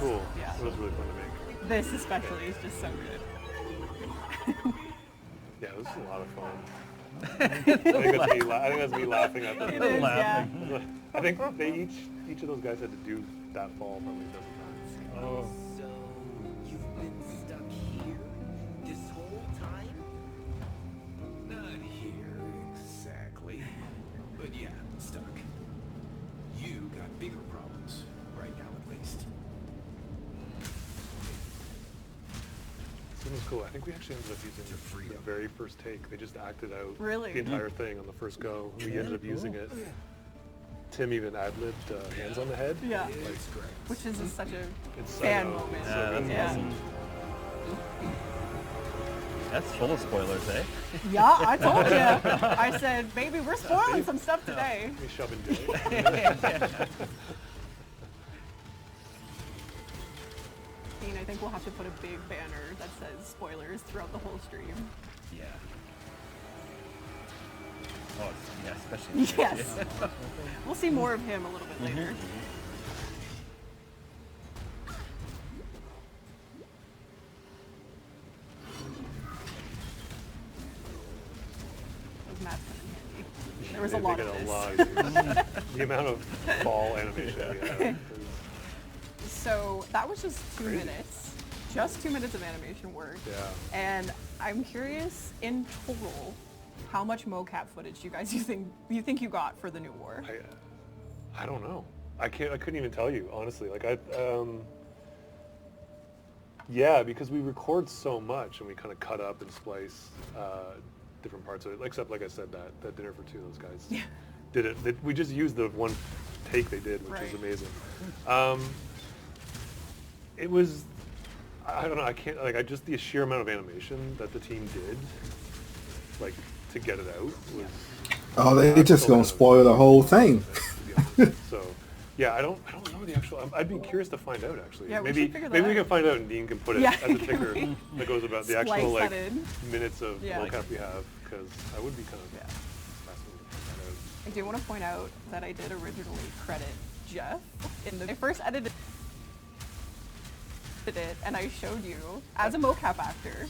cool. Yeah. It was really fun to make. This especially is just so good. Yeah, this is a lot of fun. I think that's me laughing at It them. is, Laughing. I think they each of those guys had to do that fall probably a dozen times. Oh. So, you've been stuck here this whole time? Not here exactly, but yeah, stuck. You got bigger problems, right now at least. This one was cool. I think we actually ended up using To freedom. the very first take. They just acted out Really? the entire thing on the first go. We ended up using it. Tim even ad-libbed hands on the head. Yeah. It's great. Which is such a It's fan I know, moment. so Yeah, good. that's Yeah. awesome. That's full of spoilers, eh? Yeah, I told you. I said, baby, we're spoiling some stuff today. Me shoving Jay. Dean, I think we'll have to put a big banner that says spoilers throughout the whole stream. Yeah. Oh, yeah, especially. Yes. We'll see more of him a little bit later. Those maps come in handy. There was a They lot get of a this. lot. The amount of fall animation we have. So that was just 2 Crazy. minutes. Just 2 minutes of animation work. Yeah. And I'm curious, in total, how much mocap footage you guys you think you got for the new war? I don't know. I couldn't even tell you, honestly. Like yeah, because we record so much and we kind of cut up and splice different parts of it. Except, like I said, that dinner for two, those guys did it. We just used the one take they did, which was Right. amazing. It was, I don't know. I can't like. I just the sheer amount of animation that the team did, like to get it out was. Oh, they just gonna spoil the whole thing. So, yeah, I don't know the actual. I'd be curious to find out actually. Yeah, we maybe should figure that maybe we out. can find out and Dean can put it Yeah, as a ticker that goes about the actual Splice like that in. minutes of Yeah. mocap we have because I would be kind of Yeah. fascinated to find I do want to point out that I did originally credit Jeff in the I first edited it, and I showed you as a mocap actor. out.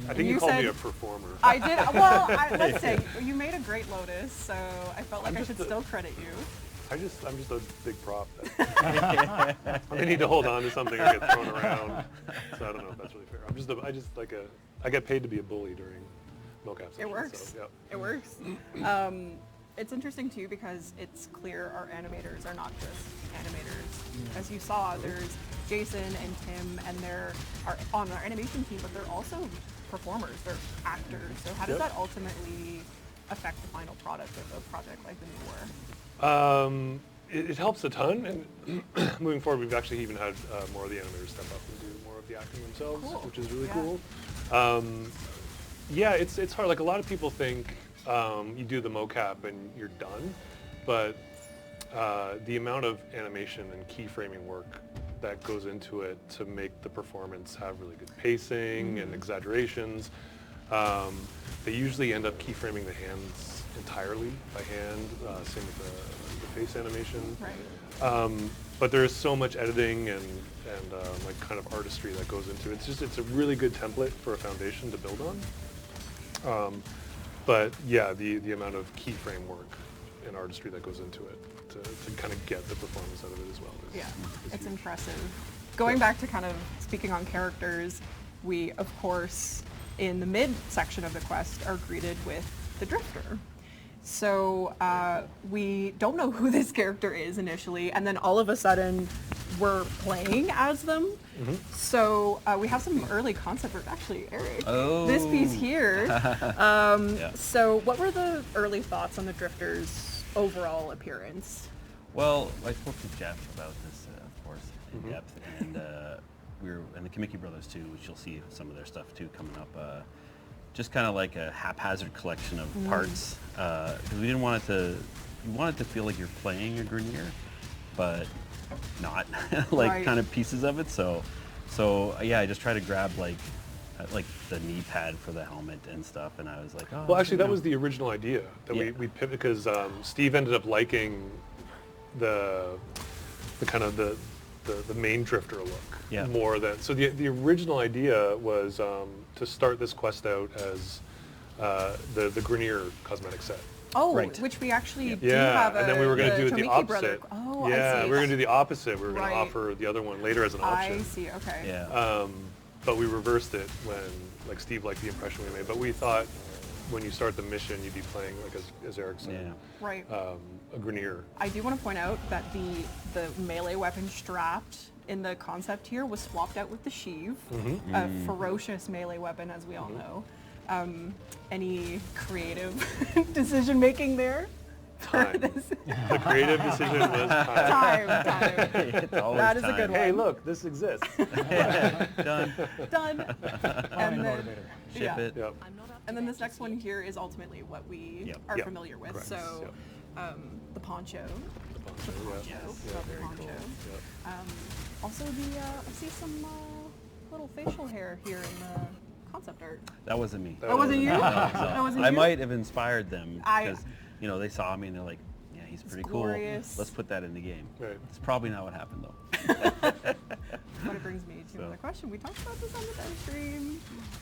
I And think you called me said- a performer. I did. Well, let's say you made a great Lotus, so I felt like I'm I just should a- still credit you. I'm just a big prop. I need to hold on to something or get thrown around. So I don't know if that's really fair. I get paid to be a bully during mocap sessions. It works. So, yeah. It works. It's interesting too because it's clear our animators are not just animators. As you saw, there's Jason and Tim, and they're on our animation team, but they're also performers. They're actors. So how does Yep. that ultimately affect the final product of a project like the New War? It helps a ton, and moving forward, we've actually even had more of the animators step up and do more of the acting themselves, Cool. which is really Yeah. cool. Yeah, it's hard. Like a lot of people think you do the mocap and you're done, but the amount of animation and keyframing work that goes into it to make the performance have really good pacing and exaggerations. They usually end up keyframing the hands entirely by hand, same with the face animation. Right. But there's so much editing and like kind of artistry that goes into it. It's a really good template for a foundation to build on. But yeah, the amount of keyframe work and artistry that goes into it to kind of get the performance out of it as well. Yeah, is it's huge. impressive. Going back to kind of speaking on characters, we of course in the mid section of the quest are greeted with the Drifter. So we don't know who this character is initially, and then all of a sudden we're playing as them. So we have some early concept art. Actually, Eric, this piece here. Yeah. So what were the early thoughts on the Drifter's overall appearance? Well, I spoke to Jeff about this, of course, in depth, and and the Kamiki brothers too, which you'll see some of their stuff too coming up. Just kind of like a haphazard collection of parts, because we didn't want it to. You want it to feel like you're playing a Grenier, but not like Right. kind of pieces of it. So yeah, I just try to grab like the knee pad for the helmet and stuff, and I was like, oh. Well, actually, you that know. was the original idea that Yeah. we pivoted because Steve ended up liking the kind of the the main Drifter look Yeah. more than. So the original idea was to start this quest out as the Grenier cosmetic set. Oh, Right. which we actually do Yeah, have and then we were going to do it the Tomiki brother. opposite. Oh, yeah, I see. we were going to do the opposite. We were going Right. to offer the other one later as an I option. see, okay. Yeah. But we reversed it when, like, Steve liked the impression we made. But we thought when you start the mission, you'd be playing, like, as Eric said, Yeah. Right. a Grenier. I do want to point out that the melee weapon strapped in the concept here was swapped out with the sheave, a ferocious melee weapon, as we all know. Any creative decision making there? for Time. this? The creative decision was time. Time. It's always That is a time. good one. Hey, look, this exists. Done. Done. And then, Ship yeah. it. Yep. And then this next one here is ultimately what we Yep. are Yep. familiar with. Correct. So, Yep. the poncho. The poncho, The yeah. poncho. Yeah, Love the very poncho. cool. Yep. Also, I see some little facial hair here in the concept art. That wasn't me. That wasn't you? No, That wasn't I you? might have inspired them I- because they saw me and they're like, yeah, he's pretty glorious. cool. Let's put that in the game. Right. It's probably not what happened though. But it brings me to So. another question. We talked about this on the dev stream.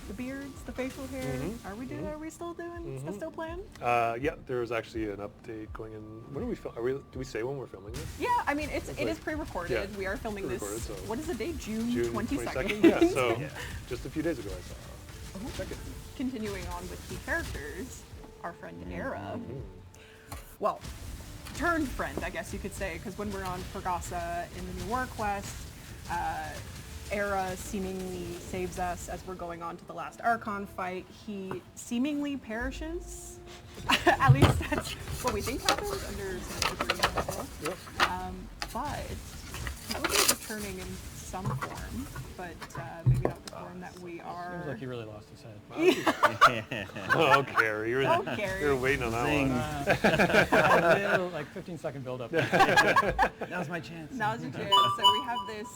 The beards, the facial hair. Are we doing? Are we still doing? Is that still planned? Yeah, there was actually an update going in. When are we film? Do we say when we're filming this? Yeah, I mean it like- is pre-recorded. yeah, We are filming this. pre-recorded, so- What is the date? June June 22nd. Yeah, so Yeah. just a few days ago I saw. Check it. Continuing on with key characters, our friend Era. Well, turned friend, I guess you could say, because when we're on Pergasa in the New War quest, Era seemingly saves us as we're going on to the last Archon fight. He seemingly perishes. At least that's what we think happens under some degree of myself. Yep. But he will be returning in some form, but maybe not the form that we are. Seems like he really lost his head. Oh, Carrie, Oh, Carrie. you were waiting on that Zing. one. A little, like 15-second build-up. Now's my chance. Now's your chance. So we have this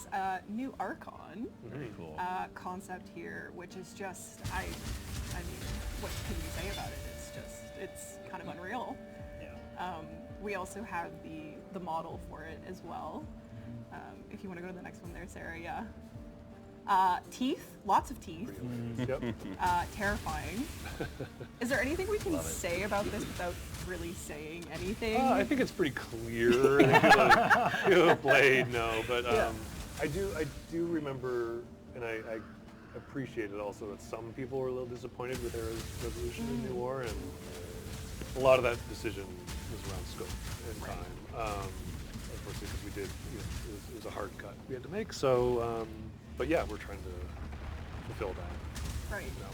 new Archon Very cool. concept here, which is just, I mean, what can you say about it? It's kind of unreal. Yeah. We also have the model for it as well. If you want to go to the next one there, Sarah, yeah. Teeth, lots of teeth, Yep. terrifying. Is there anything we can Love it. say about this without really saying anything? I think it's pretty clear. If you have a blade, no, but I do remember, and I appreciated also that some people were a little disappointed with Era's resolution in New War, and a lot of that decision was around scope and time. Unfortunately, because we did, it was a hard cut we had to make. So, but yeah, we're trying to fulfill that. Right. No.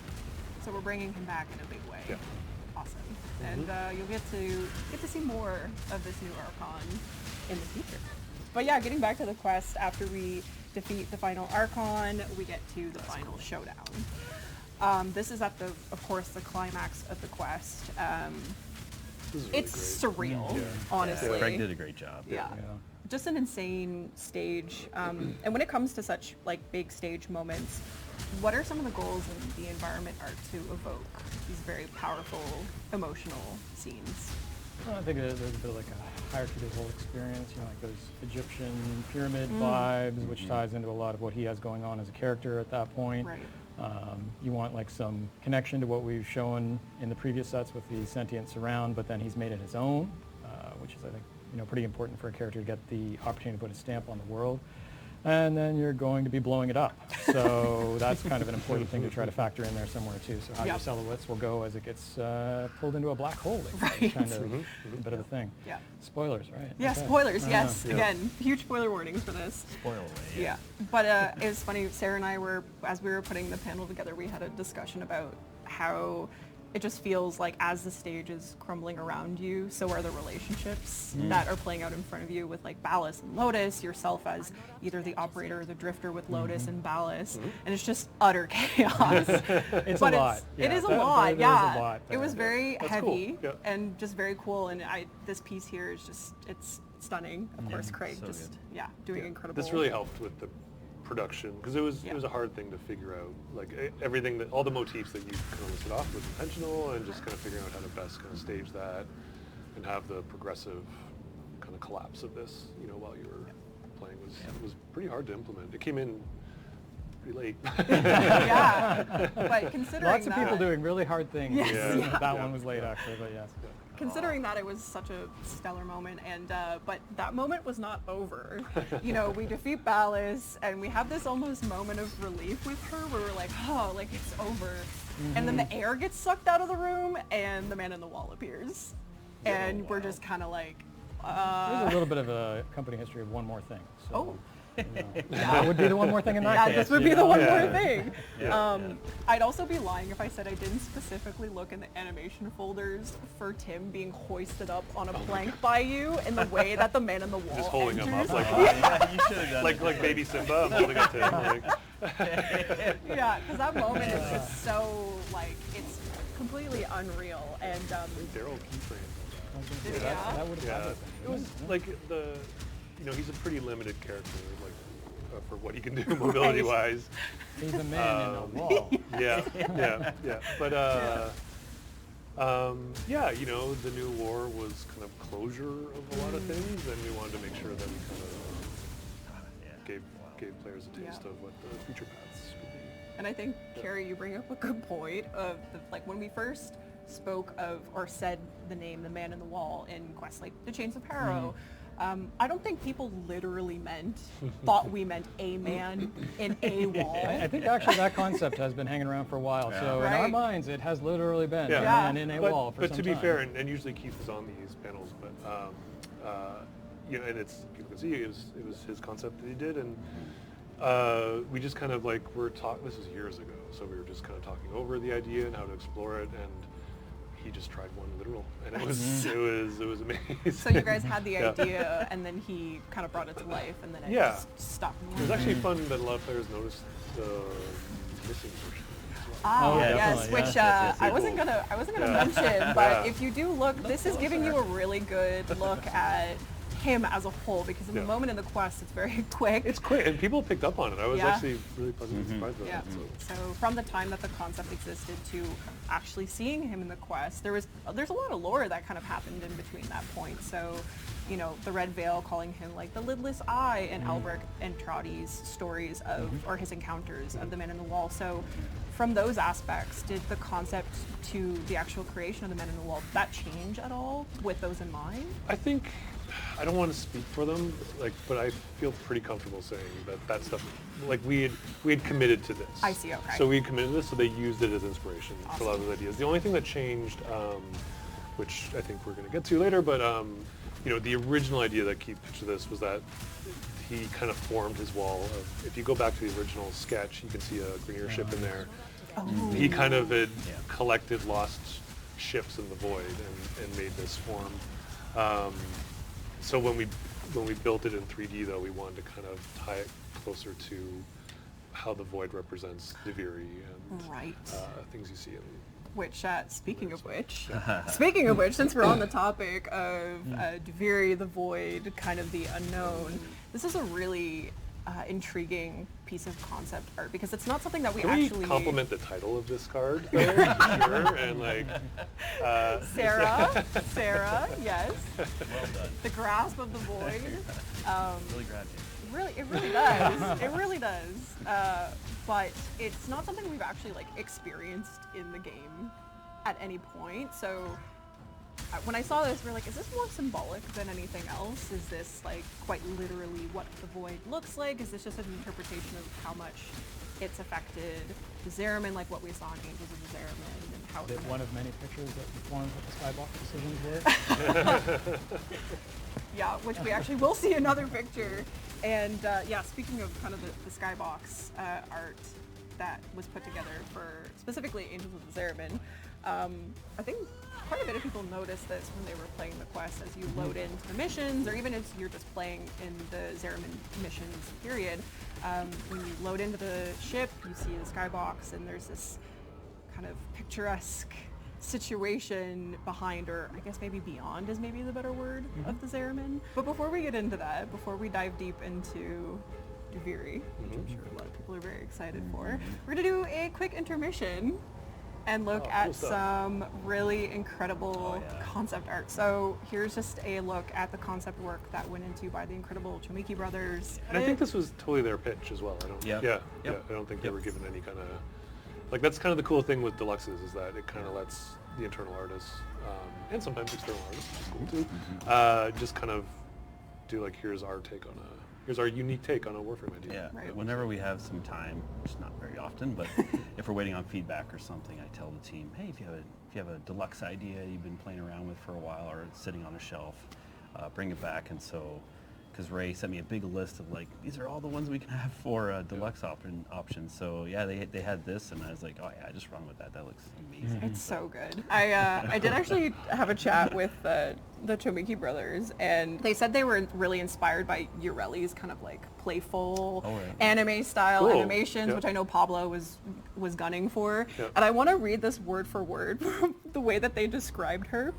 So we're bringing him back in a big way. Yeah. Awesome. And you'll get to see more of this new Archon in the future. But yeah, getting back to the quest, after we defeat the final Archon, we get to the final showdown. This is of course, the climax of the quest. This is really It's great. surreal, Yeah. honestly. Craig did a great job. Yeah. Yeah. Just an insane stage. And when it comes to such like big stage moments, what are some of the goals in the environment art to evoke these very powerful, emotional scenes? Well, I think there's a bit of like a hierarchy to the whole experience, like those Egyptian pyramid vibes, which ties into a lot of what he has going on as a character at that point. Right. You want like some connection to what we've shown in the previous sets with the sentient surround, but then he's made it his own, which is, I think, pretty important for a character to get the opportunity to put a stamp on the world. And then you're going to be blowing it up. So that's kind of an important thing to try to factor in there somewhere too. So how your Yep. silhouettes will go as it gets pulled into a black hole. Right. It's kind of a bit of a thing. Yeah. Spoilers, right? Yeah, Okay. spoilers, yes. Yeah. Again, huge spoiler warnings for this. Spoil away. Yeah. But it was funny, Sarah and I as we were putting the panel together, we had a discussion about how it just feels like as the stage is crumbling around you, so are the relationships that are playing out in front of you with like Ballas and Lotus, yourself as either the operator or the drifter with Lotus and Ballas, and it's just utter chaos. It's But a lot. it Yeah, is a there- lot, there is a yeah. lot It was there. very That's heavy cool, yeah. and just very cool, and this piece here is just, it's stunning. Of course, Craig so just, good. doing incredible. This really helped with the production because it was Yeah. it was a hard thing to figure out. Like everything that all the motifs that you kind of listed off was intentional, and just kind of figuring out how to best kind of stage that and have the progressive kind of collapse of this, while you were playing was pretty hard to implement. It came in pretty late. Yeah, but considering Lots of people that- doing really hard things. Yes. Yeah. That Yeah. one was late, actually, but yes. Considering that it was such a stellar moment, and but that moment was not over. You know, we defeat Ballas, and we have this almost moment of relief with her, where we're like, oh, like it's over. And then the air gets sucked out of the room, and the man in the wall appears, and we're just kind of like, There's a little bit of a company history of One More Thing. So, oh. you know, that would be the one more thing in that Yeah, case. this would you be the know? one Yeah. more thing. Yeah, yeah. I'd also be lying if I said I didn't specifically look in the animation folders for Tim being hoisted up on a plank by you in the way that the man in the wall Just holding him up enters. like Yeah, you should have done it. like baby Simba. I'm holding up to him. Like, Yeah, because that moment is just so, like, it's completely unreal. And, Daryl keyframe. yeah. That would have Yeah, happened. it was like he's a pretty limited character, like for what he can do mobility wise. He's a man in a wall. Yeah, yeah. But yeah, you know, the new war was kind of closure of a lot of things, and we wanted to make sure that we kind of Yeah. gave players a taste Yeah. of what the future paths could be. And I think, Carrie, you bring up a good point of, like, when we first spoke of, or said the name, the man in the wall in quests like the Chains of Harrow, I don't think people literally thought we meant a man in a wall. I think actually that concept has been hanging around for a while. So in our Right. minds, it has literally been Yeah. a Yeah. man in a But, wall for but some to be time. fair, and usually Keith is on these panels, but you know, and it's people can see it was his concept that he did, and we just kind of like this was years ago, so we were just kind of talking over the idea and how to explore it, and he just tried one literal, and it was amazing. So you guys had the Yeah. idea, and then he kind of brought it to life, and then it Yeah. just stuck. It was actually fun that a lot of players noticed the missing version as well. Ah, Oh, yes, definitely, which yes, yes, I yes. wasn't gonna Yeah. mention, but Yeah. if you do look, this is giving you a really good look at him as a whole, because in the Yeah. moment in the quest, it's very quick. It's quick, and people picked up on it. I was Yeah. actually really pleasantly surprised by Yeah. that. So. So from the time that the concept existed to actually seeing him in the quest, there's a lot of lore that kind of happened in between that point. So, you know, the Red Veil calling him like the lidless eye, and Albrecht and Trotty's stories of, or his encounters of the man in the wall. So from those aspects, did the concept to the actual creation of the man in the wall, that change at all with those in mind? I think I don't want to speak for them, like, but I feel pretty comfortable saying that stuff, like we had committed to this. I see, okay. So we had committed to this, so they used it as inspiration for a lot of those ideas. The only thing that changed, which I think we're going to get to later, but you know, the original idea that Keith pitched to this was that he kind of formed his wall of, if you go back to the original sketch, you can see a Greener ship in there. He kind of had collected lost ships in the void and made this form. So when we built it in 3D, though, we wanted to kind of tie it closer to how the void represents Deviri and Right. things you see in. Which, speaking of which, since we're on the topic of Deviri, the void, kind of the unknown, this is a really intriguing piece of concept art, because it's not something that we Can actually... we compliment the title of this card, though? Sure, and like. Sarah, yes. Well done. The grasp of the void. Really grabbed you. It really does. It really does. But it's not something we've actually like experienced in the game at any point. So when I saw this, we're like, is this more symbolic than anything else? Is this like quite literally what the void looks like? Is this just an interpretation of how much it's affected the Zariman, like what we saw in Angels of the Zariman, and how Is it it one of many pictures that informed what the Skybox decisions were? Yeah, which we actually will see another picture. And yeah, speaking of kind of the Skybox art that was put together for specifically Angels of the Zariman, I think quite a bit of people noticed this when they were playing the quest as you load into the missions, or even as you're just playing in the Zariman missions period. When you load into the ship, you see the Skybox, and there's this kind of picturesque situation behind, or I guess maybe beyond is maybe the better word, of the Zariman. But before we get into that, before we dive deep into Deviri, which I'm sure a lot of people are very excited for, we're going to do a quick intermission. and look Oh, cool at stuff. some really incredible Oh, yeah. concept art. So here's just a look at the concept work that went into by the incredible Chomiki brothers. And I think this was totally their pitch as well. I don't. Yep. Yeah. Yep. Yeah. I don't think they Yep. were given any kind of. Like that's kind of the cool thing with deluxes is that it kind of lets the internal artists and sometimes external artists, which is cool too, just kind of do like here's our unique take on a Warframe idea. Yeah, Right. whenever we have some time, which is not very often, but if we're waiting on feedback or something, I tell the team, hey, if you have a deluxe idea you've been playing around with for a while or it's sitting on a shelf, bring it back. And so, because Ray sent me a big list of like, these are all the ones we can have for deluxe options. So yeah, they had this, and I was like, oh yeah, I just run with that. That looks amazing. It's so good. I did actually have a chat with the Chomiki brothers, and they said they were really inspired by Ureli's kind of like playful Oh, right. anime style Cool. animations, Yep. which I know Pablo was gunning for. Yep. And I want to read this word for word from the way that they described her.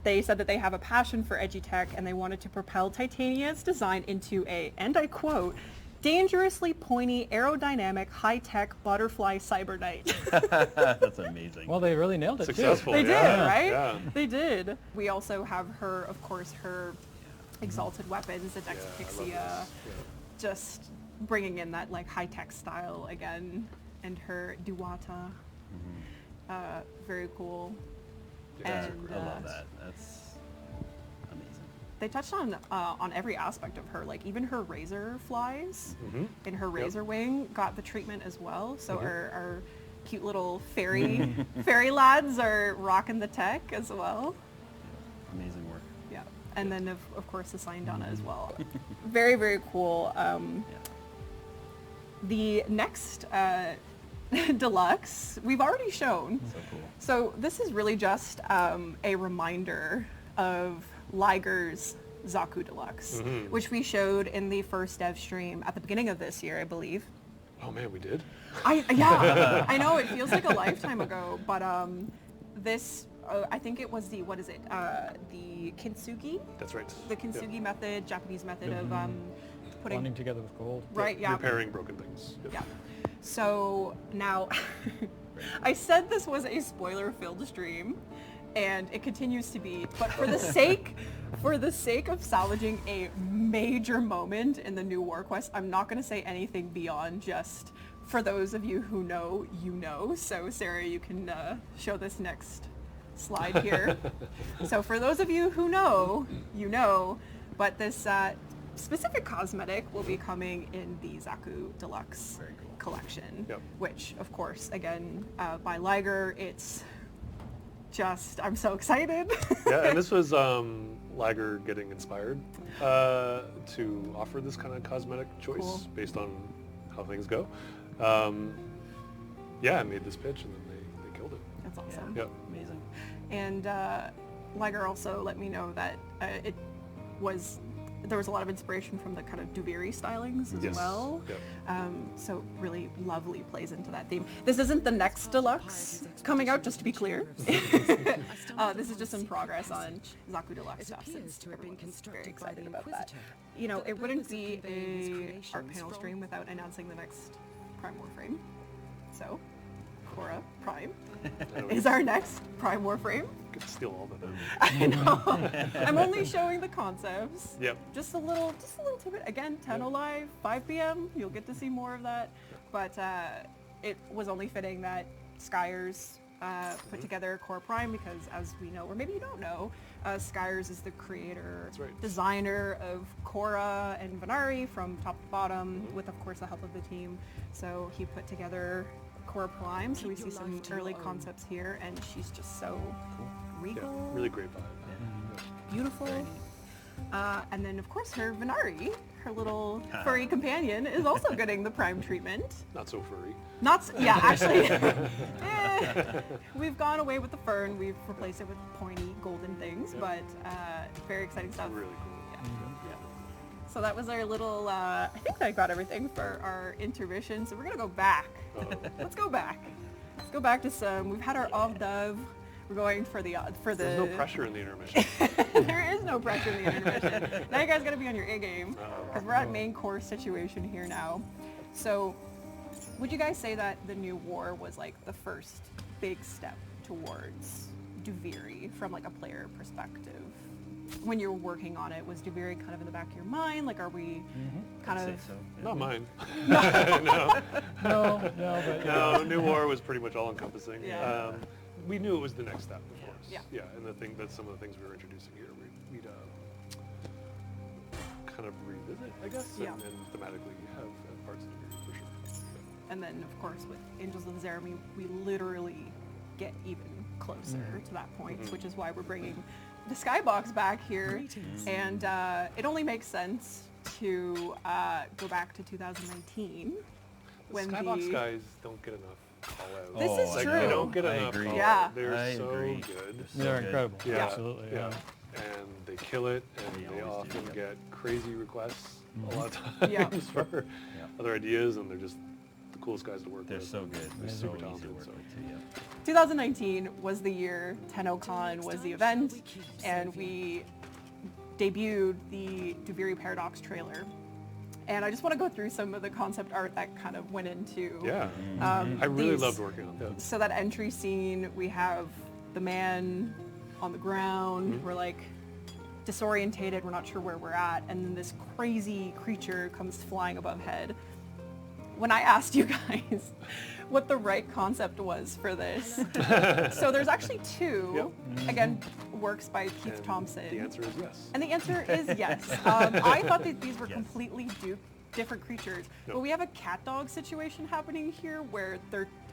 They said that they have a passion for edutech and they wanted to propel Titania's design into a, and I quote, dangerously pointy, aerodynamic, high-tech butterfly cyber knight. That's amazing. Well, they really nailed it Successful. They did, yeah. right? Yeah. They did. We also have her, of course, her exalted weapons, the Yeah, I love Dexapixia, this. Yeah. just bringing in that like high-tech style again, and her Duwata. Very cool. Yeah, And, I love that. That's amazing. They touched on every aspect of her, like even her razor flies Mhm. and her Yep. razor wing got the treatment as well. So Mhm. our cute little fairy lads are rocking the tech as well. Amazing work. Yeah, and then of course the Syndana as well. Very, very cool. Yeah. The next deluxe we've already shown. So cool. So this is really just a reminder of Liger's Zaku Deluxe, Mhm. which we showed in the first dev stream at the beginning of this year, I believe. Oh man, we did. Yeah, I know it feels like a lifetime ago, but this I think it was the the kintsugi, That's right. the kintsugi method, Japanese method of putting Bonding together with gold. right, yeah, Repairing broken things. Yep. yeah. So now, I said this was a spoiler-filled stream, and it continues to be. But for the sake of salvaging a major moment in the new War Quest, I'm not going to say anything beyond just for those of you who know, you know. So Sarah, you can show this next slide here. So for those of you who know, you know. But this specific cosmetic will be coming in the Zaku Deluxe Very cool. collection, Yep. which of course again by Liger. It's just, I'm so excited. Yeah, and this was Liger getting inspired to offer this kind of cosmetic choice Cool. based on how things go. Yeah, I made this pitch and then they killed it. That's awesome. Yep. Amazing. And Liger also let me know that there was a lot of inspiration from the kind of Duviri stylings as Yes. well. Yep. So really lovely plays into that theme. This isn't the next deluxe coming out, just to be clear. This is just in progress on Zaku Deluxe stuff. appears Since to have been everyone's very constructed by excited the about that. Inquisitor. You know, The it wouldn't purpose of be conveying his a creations art panel from- stream without announcing the next Prime Warframe. So, Korra Prime I know is our next Prime Warframe. we could steal all of them. I know. I'm only showing the concepts. Yep. Just a little tidbit. Again, 10 live, 5 p.m. You'll get to see more of that. But it was only fitting that Skyers put together Core Prime because, as we know, or maybe you don't know, Skyers is the creator, That's right. designer of Korra and Venari from top to bottom, with of course the help of the team. So he put together Core Prime. So we Keep see your some life to early your own. concepts here, and she's just so regal. Yeah, really great vibe. Beautiful. Very neat. And then, of course, her Venari, her little furry companion, is also getting the Prime treatment. Not so furry. Yeah, actually. We've gone away with the fur and we've replaced it with pointy golden things, Yep. but very exciting stuff. Really cool. Yeah. So that was our little, I think I got everything for our intermission, so we're going to go back. Uh-oh. Let's go back. Let's go back to some, we've had our Av Dove. We're going for the There's no pressure in the intermission. There is no pressure in the intermission. Now you guys got to be on your A game Oh. because we're at main course situation here now. So Would you guys say that the new war was like the first big step towards Duviri from like a player perspective? When you were working on it, was Duviri kind of in the back of your mind? Like, are we kind I'd say of... so. Yeah. Not mine. No, but No, New War was pretty much all-encompassing. Yeah. We knew it was the next step, of course. Yeah. Yeah, and that's some of the things we were introducing here. We'd kind of revisit, I guess, Yeah. and thematically have parts of it for sure. Yeah. And then, of course, with Angels of Zerami, we literally get even closer to that point, which is why we're bringing the Skybox back here. And it only makes sense to go back to 2019 The when Skybox guys don't get enough call-outs. This is Like, true. They don't get I enough agree. call-out. Yeah. They're I so agree. good. they're good. incredible. Yeah. Absolutely. Yeah. And they kill it, and They they always do, often yeah. get crazy requests a lot of times Yeah. for other ideas, and they're just the coolest guys to work They're with. so good. They're super so easy to talented, work so. with too. Yeah. 2019 was the year TennoCon was the event, and we debuted the Duviri Paradox trailer. And I just want to go through some of the concept art that kind of went into... Yeah, I really these- loved working on that. So that entry scene, we have the man on the ground. We're like disorientated. We're not sure where we're at. And then this crazy creature comes flying above head. When I asked you guys what the right concept was for this, so there's actually two. Again, works by Keith And Thompson. The answer is yes. And the answer is yes. I thought that these were Yes. completely different creatures, Yep. but we have a cat dog situation happening here where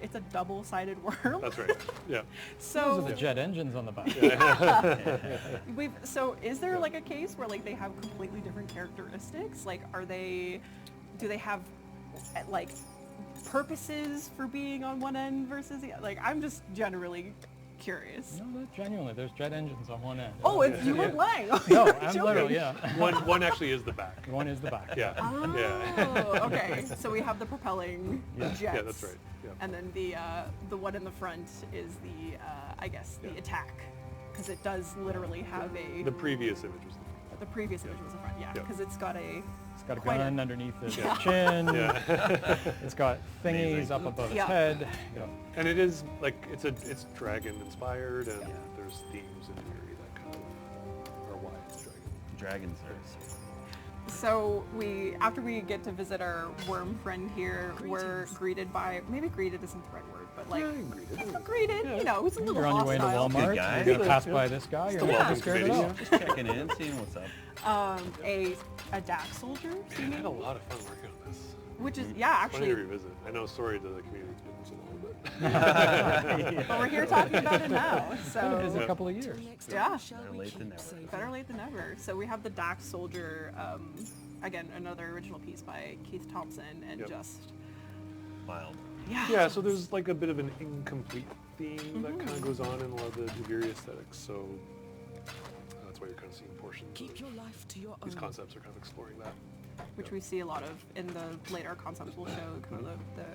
it's a double-sided worm. That's right. Yeah. Those So are the jet engines on the back. so is there like a case where like they have completely different characteristics? Like do they have like purposes for being on one end versus the like I'm just generally curious. No, genuinely, there's jet engines on one end. Oh, it's you were lying. No, You're I'm joking. literally, yeah. One actually is the back. One is the back. Yeah. Oh, Yeah. okay. So we have the propelling jets. Yeah, that's right. Yeah. And then the one in the front is the I guess the Yeah. attack, because it does literally have a The previous image was the previous image was the front, yeah, Yeah. because it's got a It's got a Quite a- gun underneath its Yeah. chin. Yeah. It's got thingies Amazing. up above Yeah. its head. Yeah. And it is like it's dragon inspired, and there's themes in Fury that kind of are why it's dragon. Dragons are. So after we get to visit our worm friend here, we're greeted by, maybe greeted isn't the right word, but like, Yeah, greeted. greeted, you know, it's a little You're on your way into hostile. Walmart. Good guy. You're gonna pass Yeah. by this guy. You're the gonna be welcome scared committee, it out. Just checking in, seeing what's up. A DAC soldier, I had a lot of fun working on this. which is, Funny actually, to revisit. I know, sorry to the community, it's been so long, but but we're here talking about it now, It is so, a couple of years. yeah, Better late than never. better late than never. So we have the DAC soldier, again, another original piece by Keith Thompson, and Yep. just, Wild. yeah. So there's like a bit of an incomplete theme that kind of goes on in a lot of the Duviri aesthetics. So that's why you're kind of seeing portions. Keep of your life to your these own. concepts are kind of exploring that. which we see a lot of in the later concepts we'll show, kind of the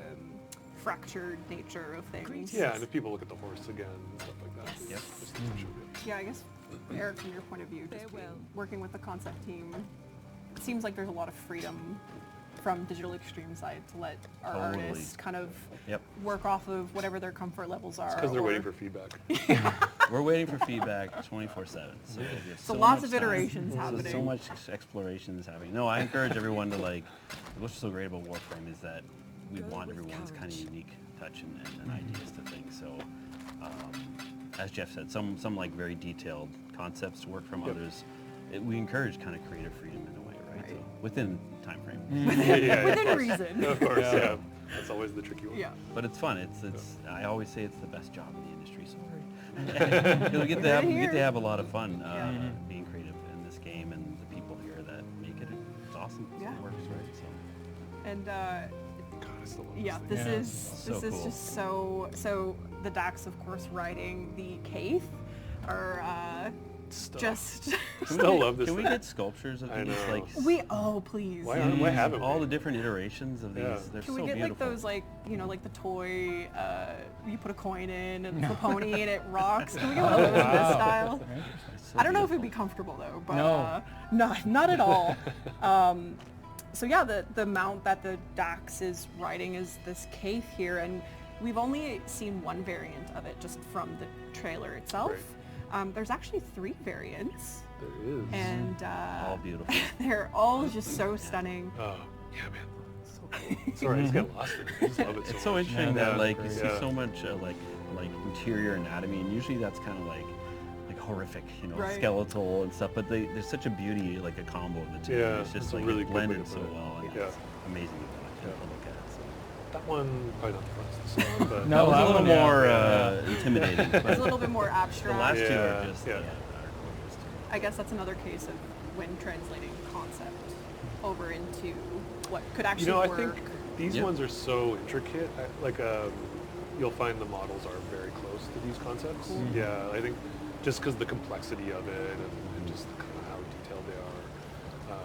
fractured nature of things. Yeah, and if people look at the horse again and stuff like that, Yep. just to show you. Yeah, I guess, Eric, from your point of view, just Farewell. working with the concept team, it seems like there's a lot of freedom from Digital Extreme side to let our Totally. artists kind of Yep. work off of whatever their comfort levels are. Because they're or- waiting for feedback. We're waiting for feedback 24/7. So, we have So so lots much of time. iterations So happening. much exploration is happening. No, I encourage everyone to like. What's so great about Warframe is that we Go want with everyone's kind courage. of unique touch and ideas to things. So, as Jeff said, some like very detailed concepts to work from. Yep. Others, we encourage kind of creative freedom in a way, right? So Right. within time frame. Yeah, Within reason. Of course, yeah. That's always the tricky one. Yeah. But it's fun. It's. I always say it's the best job in the industry. Sorry. we get to have a lot of fun Yeah. being creative in this game, and the people here that make it. It's awesome. Yeah. It works right. So And God, I still love yeah, this this thing. Yeah. is So this is cool. just so the Dax, of course, riding the Kaith are just Still love this Can we thing. get sculptures of I these? know. Like please. Why haven't we? all the different iterations of these. Yeah. They're Can so we get beautiful. like those like like the toy you put a coin in and the pony and it rocks? Can we get one of those in this Wow. style? Very interesting. It's so I don't know if beautiful. it'd be comfortable though, but No. not at all. So yeah, the mount that the Dax is riding is this Kaith here, and we've only seen one variant of it just from the trailer itself. There's actually 3 variants, There is. and All beautiful. they're all just so stunning. Oh, yeah, man. It's so cool. Sorry, I just get lost in it. I just love it so It's so much. interesting Yeah, that like you see yeah. so much like interior anatomy, and usually that's kind of like horrific, you know, Right. skeletal and stuff. But there's such a beauty, like a combo of the two. Yeah, it's just it's a like really it good way blended to so put it. well, and Yeah. it's amazing to look at. So. That one, probably not the funnest one, but No, That was that a little one, yeah. more intimidating. It's But a little bit more the abstract. last two Yeah, are just yeah. are gorgeous too. I guess that's another case of when translating concept over into what could actually you know, I work. think these Yeah. ones are so intricate. You'll find the models are very close to these concepts. Cool. Yeah, I think just because the complexity of it and just kind of how detailed they are.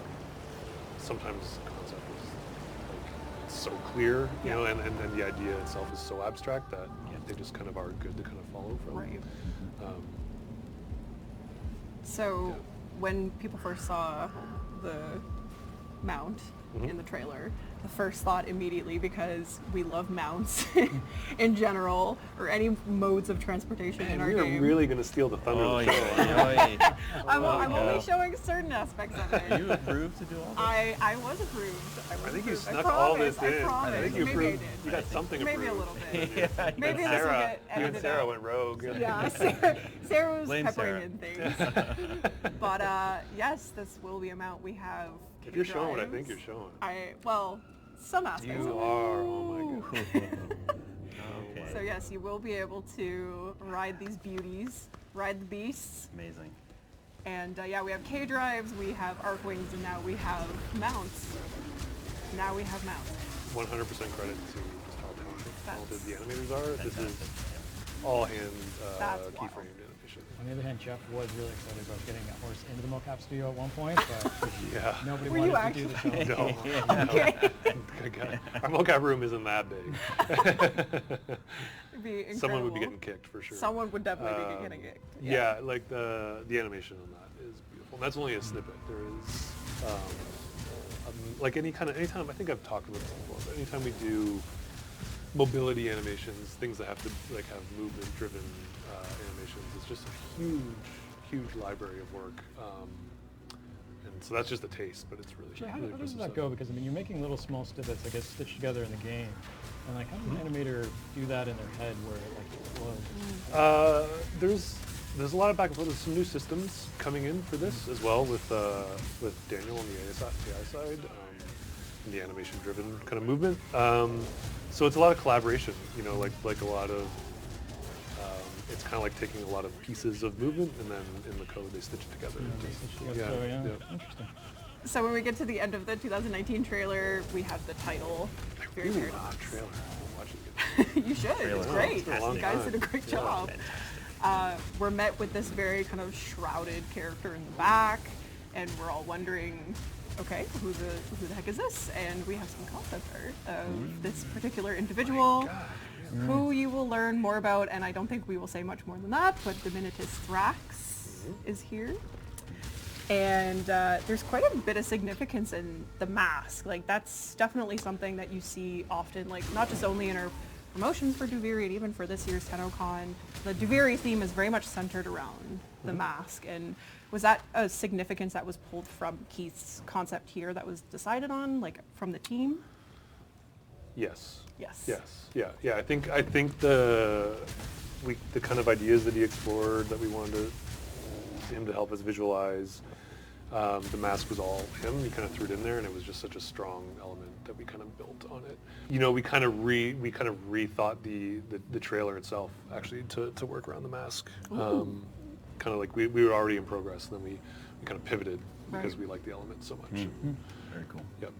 Sometimes the concept is like so clear, you Yeah. know, and the idea itself is so abstract that they just kind of are good to kind of follow from. Right. Um, So Yeah. when people first saw the mount Mhm. in the trailer, the first thought immediately, because we love mounts in general, or any modes of transportation in man, our we are game. really going to steal the thunder Oh of the show. yeah. I'm only yeah. showing certain aspects of Are it. you approved to do all this? I was approved. I think you approved. snuck I all promise, this in. I promise. think you Maybe approved. I did. You got something Maybe a approved. little bit. Yeah, Maybe you and this will Sarah, get you and edited Sarah out. went rogue. Yeah, Sarah was Blame peppering Sarah. in things. But yes, this will be a mount. We have If you're showing what I drives. think you're showing. Well, some aspects You of it. are. Oh my god. Okay. So yes, you will be able to ride these beauties, ride the beasts, Amazing. and yeah, we have K drives, we have arc wings, and now we have mounts. 100% credit to just how talented the That's- animators are. This is Fantastic. all hand That's wild. keyframed animation. On the other hand, Jeff was really excited about getting a horse into the mocap studio at one point, but Yeah. nobody Were you wanted to do the show. No. Okay. Our mocap room isn't that big. It'd be incredible. Someone would be getting kicked for sure. Someone would definitely be Um, getting it. Yeah, like the animation on that is beautiful. And that's only a snippet. There is like anytime I think I've talked about this before, but anytime we do mobility animations, things that have to like have movement driven animations, it's just a huge library of work. And so that's just a taste, but it's really So how really does impressive that stuff. go? Because I mean, you're making little small snippets, I guess, stitched together in the game. And like, how does an animator do that in their head where it like flows? There's a lot of back and forth. There's some new systems coming in for this as well with Daniel on the AI side, and the animation-driven kind of movement. So it's a lot of collaboration. You know, like a lot of. It's kind of like taking a lot of pieces of movement and then in the code they stitch it together. Stitched together. So, yeah, interesting. So when we get to the end of the 2019 trailer, we have the title. Very Ooh, paradox. trailer. I'm watching it. You should. Trailer. It's Wow, great. it's been a long You guys time. did a great Yeah. job. We're met with this very kind of shrouded character in the back, and we're all wondering, okay, who the heck is this? And we have some concept art of this particular individual, who you will learn more about, and I don't think we will say much more than that, but Dominitus Thrax is here. And there's quite a bit of significance in the mask. Like, that's definitely something that you see often, like not just only in our promotions for Duviri and even for this year's TennoCon. The Duviri theme is very much centered around the mask. And was that a significance that was pulled from Keith's concept here that was decided on, like from the team? Yes. Yes. Yeah. I think the kind of ideas that he explored that we wanted him to help us visualize. The mask was all him. He kind of threw it in there, and it was just such a strong element that we kind of built on it. You know, we kind of rethought the trailer itself actually to work around the mask. Kind of like we were already in progress, and then we kind of pivoted because Right. we liked the element so much. Very cool. Yep.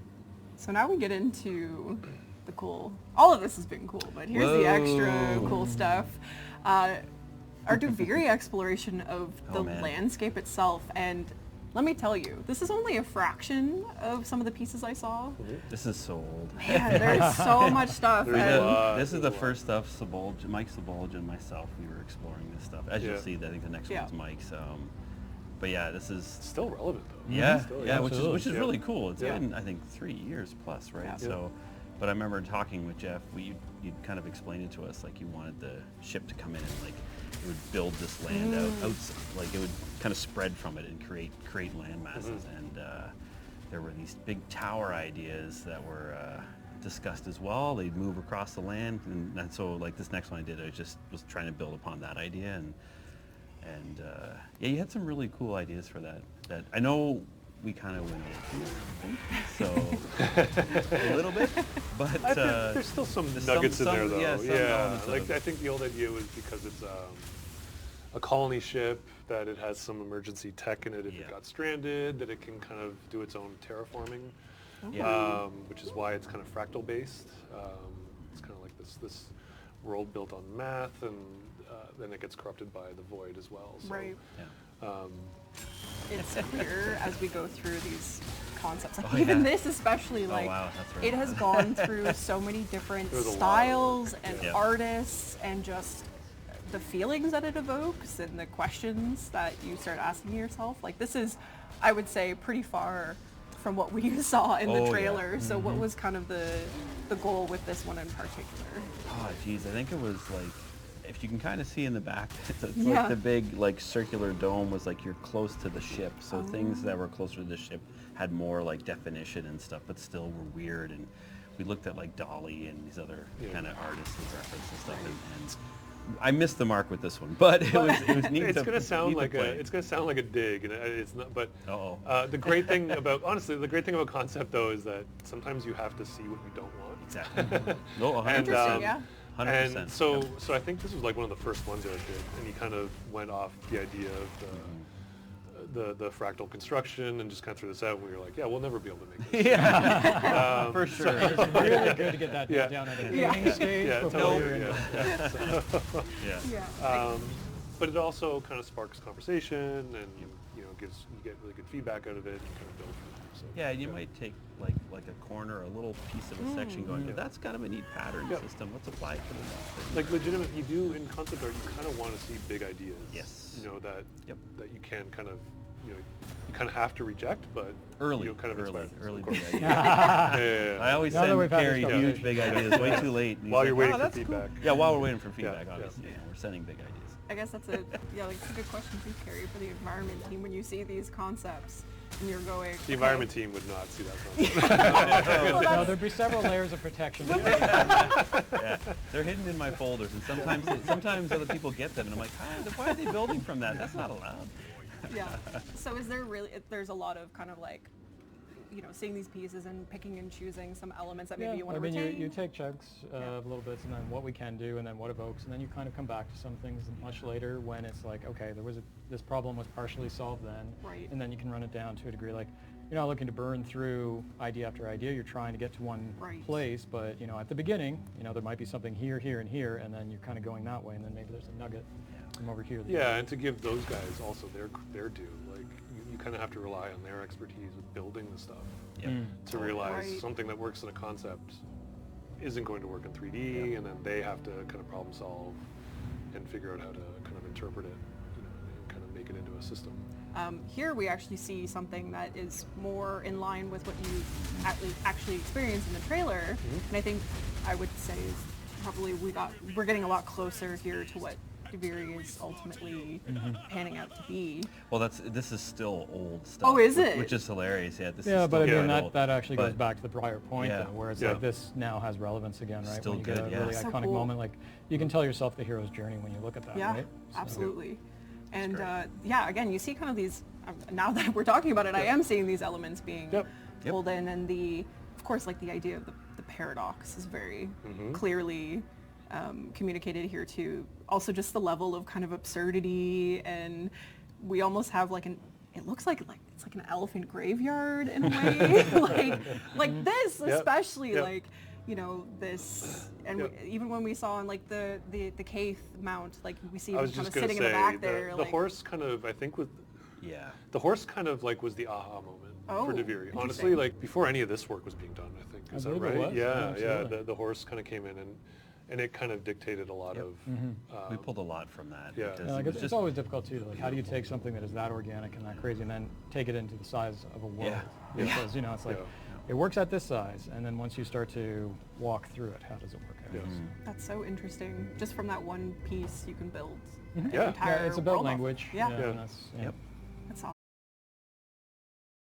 So now we get into the cool. All of this has been cool, but here's the extra Whoa. cool stuff. Our Duviri exploration of the Oh, man. landscape itself, and let me tell you, this is only a fraction of some of the pieces I saw. This is so old. Man, there's so much stuff. There's a and lot. This is there's the a lot. first stuff. Mike Sabolge and myself, we were exploring this stuff. As Yeah. you'll see, I think the next Yeah. one's Mike's. But yeah, this is It's still relevant though. yeah, Still, yeah, which is absolutely. really cool. It's Yeah. been I think 3 years plus, right? Yeah. So, but I remember talking with Jeff. You kind of explained it to us like you wanted the ship to come in and like it would build this land out, like it would kind of spread from it and create land masses. And there were these big tower ideas that were discussed as well. They'd move across the land, and so like this next one I did, I just was trying to build upon that idea and yeah, you had some really cool ideas for that. That I know we kind of went into, I think, so a little bit, but I think there's still some there's nuggets some- in there some- though. yeah, some elements of like it. I think the old idea was because it's a colony ship that it has some emergency tech in it if Yeah. it got stranded, that it can kind of do its own terraforming, Yeah. which is why it's kind of fractal based. It's kind of like this world built on math, and then it gets corrupted by the void as well. So, Right. Yeah. It's clear as we go through these concepts, like Oh, even yeah. this especially, Oh, like wow, that's right. it has gone through so many different There's a lot of styles work, and yeah. artists and just the feelings that it evokes and the questions that you start asking yourself. Like this is, I would say, pretty far from what we saw in Oh, the yeah. trailer. So what was kind of the goal with this one in particular? Oh, geez, I think it was like, if you can kind of see in the back, it's Yeah. like the big like circular dome was like you're close to the ship. So things that were closer to the ship had more like definition and stuff, but still were weird. And we looked at like Dolly and these other Yeah. kind of artists and reference and stuff. And I missed the mark with this one, but it was neat. It's to, gonna sound neat to like play. it's gonna sound like a dig, and it's not. But Uh-oh. the great thing about the great thing about concept though is that sometimes you have to see what you don't want. Exactly. No, 100%. Interesting, yeah. 100%. And so I think this was like one of the first ones that I did, and he kind of went off the idea of the fractal construction and just kind of threw this out, and we were like, yeah, we'll never be able to make this. Yeah, for sure. It's really good to get that Yeah. down at a Yeah. beginning stage Yeah, before totally. you're in. Yeah. Yeah. Yeah. But it also kind of sparks conversation, and you get really good feedback out of it, and kind of build from there. So, Yeah, and you might take like a corner, a little piece of a section going, Yeah. that's kind of a neat pattern Yep. system. Let's apply it to the next thing. Like legitimate, you do in concept art, you kind of want to see big ideas. Yes. You know that Yep. that you can kind of you kind of have to reject, but Early, you know, kind of inspire early themselves, big of course. ideas. Yeah. I always Now that send we've had this Carrie huge conversation. big ideas way too late. and he's While like, you're waiting "Oh, for that's cool." feedback. Yeah, while we're waiting for Yeah, feedback, yeah. obviously. You know, we're sending big ideas. I guess that's a good question too, Carrie, for the environment team. When you see these concepts and you're going, The environment team would not see that concept. Well, No, that's- there'd be several layers of protection. Yeah, they're hidden in my folders, and sometimes other people get them, and I'm like, why are they building from that? That's not allowed. yeah. So is there really? There's a lot of kind of like, seeing these pieces and picking and choosing some elements that maybe Yeah, you want I to mean, retain. you take chunks Yeah. of little bits, and then what we can do, and then what evokes, and then you kind of come back to some things much later when it's like, okay, this problem was partially solved then, Right. and then you can run it down to a degree. Like, you're not looking to burn through idea after idea. You're trying to get to one Right. place, but at the beginning, there might be something here, here, and here, and then you're kind of going that way, and then maybe there's a nugget from over here. that you- Yeah, and to give those guys also their due. Like you kind of have to rely on their expertise with building the stuff Yep. to realize Right. something that works in a concept isn't going to work in 3D, and then they have to kind of problem solve and figure out how to kind of interpret it, and kind of make it into a system. Here we actually see something that is more in line with what you actually experienced in the trailer, and I think I would say is probably we're getting a lot closer here to what Deviri is ultimately panning out to be. Well, this is still old stuff. Oh, is which- it? Which is hilarious. Yeah, this Yeah, is but I still mean, quite old. that actually goes But- back to the prior point, Yeah. though, where it's Yeah. like this now has relevance again, right? Still when you get good, a really yeah. So iconic cool. moment, like you can tell yourself the hero's journey when you look at that, Yeah, right? So- absolutely. And great. again, you see kind of these. Now that we're talking about it, I am seeing these elements being Yep. Yep. pulled in, and of course, like the idea of the paradox is very Mm-hmm. clearly communicated here too. Also, just the level of kind of absurdity, and we almost have like it looks like it's like an elephant graveyard in a way, like this Yep. especially Yep. like. This, and Yep. even when we saw in like the Kaith mount, like we see I him was kind just of going to sitting in say the back there, the like horse kind of I think Yeah. the horse kind of like was the aha moment Oh, for Deviri. Honestly, interesting. like before any of this work was being done, I think. I Is that believe it right? was. Yeah, Yeah, absolutely. the horse kind of came in, and and it kind of dictated a lot Yep. of. We pulled a lot from that. Yeah. because Yeah, it like was it's just- always difficult too. Like, how do you take something that is that organic and that crazy, and then take it into the size of a world? Yeah. Because you know, it's like Yeah. it works at this size, and then once you start to walk through it, how does it work out? Yes. That's so interesting. Just from that one piece, you can build Mhm. an Yeah. entire Yeah, it's a build world off. language. Yeah. you know, Yeah. and that's, yeah. Yep.